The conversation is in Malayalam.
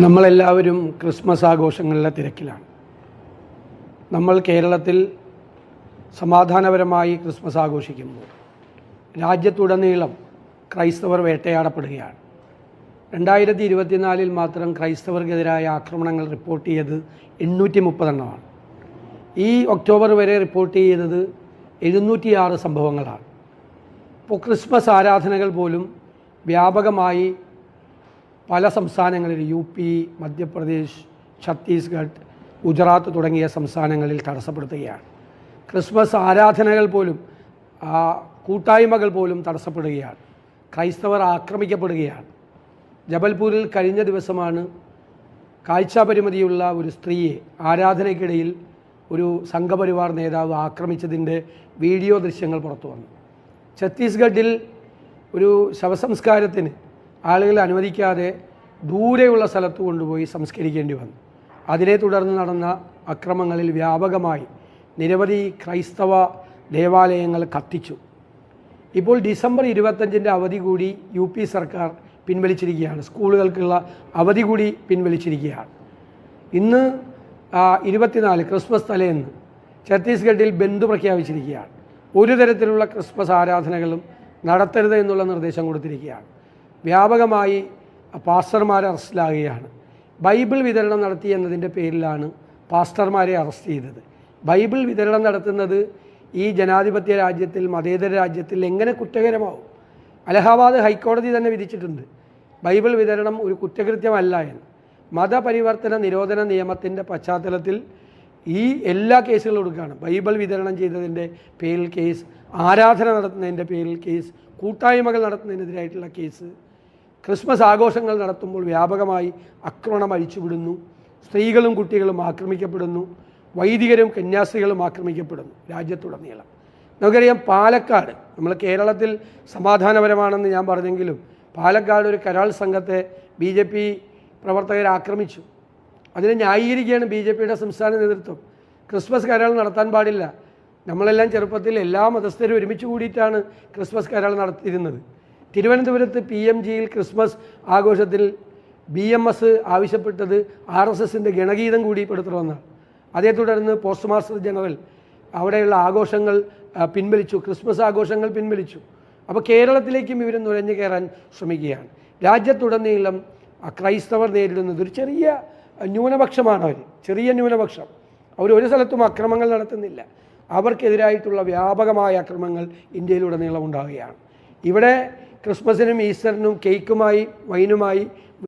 നമ്മളെല്ലാവരും ക്രിസ്മസ് ആഘോഷങ്ങളിലെ തിരക്കിലാണ്. നമ്മൾ കേരളത്തിൽ സമാധാനപരമായി ക്രിസ്മസ് ആഘോഷിക്കുമ്പോൾ രാജ്യത്തുടനീളം ക്രൈസ്തവർ വേട്ടയാടപ്പെടുകയാണ്. 2024 മാത്രം ക്രൈസ്തവർക്കെതിരായ ആക്രമണങ്ങൾ റിപ്പോർട്ട് ചെയ്തത് 830 എണ്ണമാണ്. ഈ ഒക്ടോബർ വരെ റിപ്പോർട്ട് ചെയ്തത് 706 സംഭവങ്ങളാണ്. ഇപ്പോൾ ക്രിസ്മസ് ആരാധനകൾ പോലും വ്യാപകമായി പല സംസ്ഥാനങ്ങളിൽ UP, മധ്യപ്രദേശ്, ഛത്തീസ്ഗഡ്, ഗുജറാത്ത് തുടങ്ങിയ സംസ്ഥാനങ്ങളിൽ തടസ്സപ്പെടുത്തുകയാണ്. ക്രിസ്മസ് ആരാധനകൾ പോലും കൂട്ടായ്മകൾ പോലും തടസ്സപ്പെടുകയാണ്. ക്രൈസ്തവർ ആക്രമിക്കപ്പെടുകയാണ്. ജബൽപൂരിൽ കഴിഞ്ഞ ദിവസമാണ് കാഴ്ചാപരിമിതിയുള്ള ഒരു സ്ത്രീയെ ആരാധനയ്ക്കിടയിൽ ഒരു സംഘപരിവാർ നേതാവ് ആക്രമിച്ചതിൻ്റെ വീഡിയോ ദൃശ്യങ്ങൾ പുറത്തു വന്നു. ഛത്തീസ്ഗഡിൽ ഒരു ശവസംസ്കാരത്തിന് ആളുകളെ അനുവദിക്കാതെ ദൂരെയുള്ള സ്ഥലത്ത് കൊണ്ടുപോയി സംസ്കരിക്കേണ്ടി വന്നു. അതിനെ തുടർന്ന് നടന്ന അക്രമങ്ങളിൽ വ്യാപകമായി നിരവധി ക്രൈസ്തവ ദേവാലയങ്ങൾ കത്തിച്ചു. ഇപ്പോൾ ഡിസംബർ 25 അവധി കൂടി UP സർക്കാർ പിൻവലിച്ചിരിക്കുകയാണ്. സ്കൂളുകൾക്കുള്ള അവധി കൂടി പിൻവലിച്ചിരിക്കുകയാണ്. ഇന്ന് 24 ക്രിസ്മസ് തലേന്ന് ഛത്തീസ്ഗഡിൽ ബന്ദ് പ്രഖ്യാപിച്ചിരിക്കുകയാണ്. ഒരു തരത്തിലുള്ള ക്രിസ്മസ് ആരാധനകളും നടത്തരുത് എന്നുള്ള നിർദ്ദേശം കൊടുത്തിരിക്കുകയാണ്. വ്യാപകമായി പാസ്റ്റർമാരെ അറസ്റ്റിലാകുകയാണ്. ബൈബിൾ വിതരണം നടത്തി എന്നതിൻ്റെ പേരിലാണ് പാസ്റ്റർമാരെ അറസ്റ്റ് ചെയ്തത്. ബൈബിൾ വിതരണം നടത്തുന്നത് ഈ ജനാധിപത്യ രാജ്യത്തിൽ, മതേതര രാജ്യത്തിൽ എങ്ങനെ കുറ്റകരമാവും? അലഹാബാദ് ഹൈക്കോടതി തന്നെ വിധിച്ചിട്ടുണ്ട് ബൈബിൾ വിതരണം ഒരു കുറ്റകൃത്യമല്ല എന്ന്. മതപരിവർത്തന നിരോധന നിയമത്തിൻ്റെ പശ്ചാത്തലത്തിൽ ഈ എല്ലാ കേസുകളും കൊടുക്കുകയാണ്. ബൈബിൾ വിതരണം ചെയ്തതിൻ്റെ പേരിൽ കേസ്, ആരാധന നടത്തുന്നതിൻ്റെ പേരിൽ കേസ്, കൂട്ടായ്മകൾ നടത്തുന്നതിനെതിരായിട്ടുള്ള കേസ്. ക്രിസ്മസ് ആഘോഷങ്ങൾ നടത്തുമ്പോൾ വ്യാപകമായി ആക്രമണം അഴിച്ചുവിടുന്നു. സ്ത്രീകളും കുട്ടികളും ആക്രമിക്കപ്പെടുന്നു. വൈദികരും കന്യാസ്ത്രീകളും ആക്രമിക്കപ്പെടുന്നു രാജ്യത്തുടനീളം. നമുക്കറിയാം, പാലക്കാട്, നമ്മൾ കേരളത്തിൽ സമാധാനപരമാണെന്ന് ഞാൻ പറഞ്ഞെങ്കിലും പാലക്കാട് ഒരു കരാൾ സംഘത്തെ BJP പ്രവർത്തകർ ആക്രമിച്ചു. അതിനെ ന്യായീകരിക്കുകയാണ് BJPയുടെ സംസ്ഥാന നേതൃത്വം. ക്രിസ്മസ് കരാൾ നടത്താൻ പാടില്ല. നമ്മളെല്ലാം ചെറുപ്പത്തിൽ എല്ലാ മതസ്ഥരും ഒരുമിച്ച് കൂടിയിട്ടാണ് ക്രിസ്മസ് കരാൾ നടത്തിയിരുന്നത്. തിരുവനന്തപുരത്ത് PMGയിൽ ക്രിസ്മസ് ആഘോഷത്തിൽ BMS ആവശ്യപ്പെട്ടത് RSSൻ്റെ ഗണഗീതം കൂടി പെടുത്തണമെന്നാണ്. അതേ തുടർന്ന് പോസ്റ്റ് മാസ്റ്റർ ജനറൽ അവിടെയുള്ള ആഘോഷങ്ങൾ പിൻവലിച്ചു, ക്രിസ്മസ് ആഘോഷങ്ങൾ പിൻവലിച്ചു. അപ്പോൾ കേരളത്തിലേക്കും ഇവർ നുഴഞ്ഞു കയറാൻ ശ്രമിക്കുകയാണ്. രാജ്യത്തുടനീളം ക്രൈസ്തവർ നേരിടുന്നത് ഒരു ചെറിയ ന്യൂനപക്ഷമാണ്. ചെറിയ ന്യൂനപക്ഷം. അവർ ഒരു സ്ഥലത്തും അക്രമങ്ങൾ നടത്തുന്നില്ല. അവർക്കെതിരായിട്ടുള്ള വ്യാപകമായ അക്രമങ്ങൾ ഇന്ത്യയിലുടനീളം ഉണ്ടാവുകയാണ്. ഇവിടെ ക്രിസ്മസിനും ഈസ്റ്ററിനും കേക്കുമായി വൈനുമായി